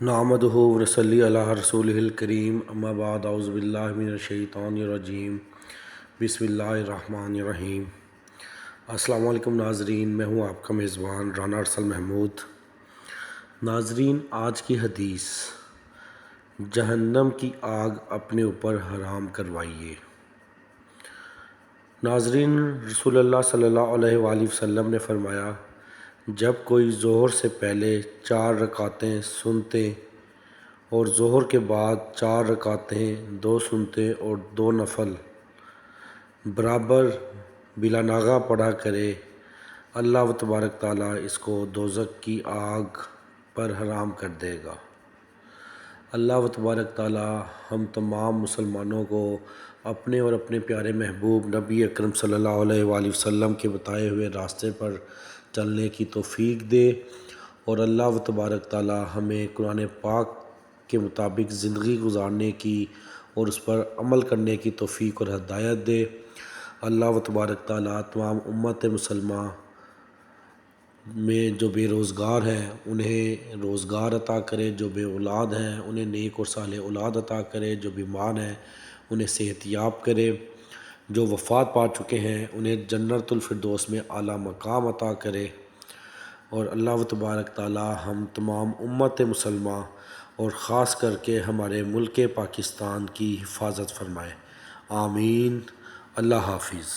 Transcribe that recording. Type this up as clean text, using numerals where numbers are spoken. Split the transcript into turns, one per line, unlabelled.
نحمدہ ونصلی علی رسولہ الکریم اما بعد اعوذ باللہ من الشیطان الرجیم بسم اللہ الرحمن الرحیم۔ السلام علیکم ناظرین، میں ہوں آپ کا میزبان رانا ارسل محمود۔ ناظرین، آج کی حدیث، جہنم کی آگ اپنے اوپر حرام کروائیے۔ ناظرین، رسول اللہ صلی اللہ علیہ وآلہ وسلم نے فرمایا، جب کوئی ظہر سے پہلے 4 رکعتیں سنتے اور ظہر کے بعد 4 رکعتیں 2 سنتے اور 2 نفل برابر بلا ناغہ پڑھا کرے، اللہ تبارک تعالیٰ اس کو دوزخ کی آگ پر حرام کر دے گا۔ اللہ تبارک تعالیٰ ہم تمام مسلمانوں کو اپنے اور اپنے پیارے محبوب نبی اکرم صلی اللہ علیہ وآلہ وسلم کے بتائے ہوئے راستے پر چلنے کی توفیق دے، اور اللہ تبارک تعالیٰ ہمیں قرآن پاک کے مطابق زندگی گزارنے کی اور اس پر عمل کرنے کی توفیق اور ہدایت دے۔ اللہ تبارک تعالیٰ تمام امت مسلمہ میں جو بے روزگار ہیں انہیں روزگار عطا کرے، جو بے اولاد ہیں انہیں نیک اور صالح اولاد عطا کرے، جو بیمار ہیں انہیں صحت یاب کرے، جو وفات پا چکے ہیں انہیں جنت الفردوس میں اعلیٰ مقام عطا کرے، اور اللہ تبارک تعالیٰ ہم تمام امت مسلمہ اور خاص کر کے ہمارے ملک پاکستان کی حفاظت فرمائے۔ آمین۔ اللہ حافظ۔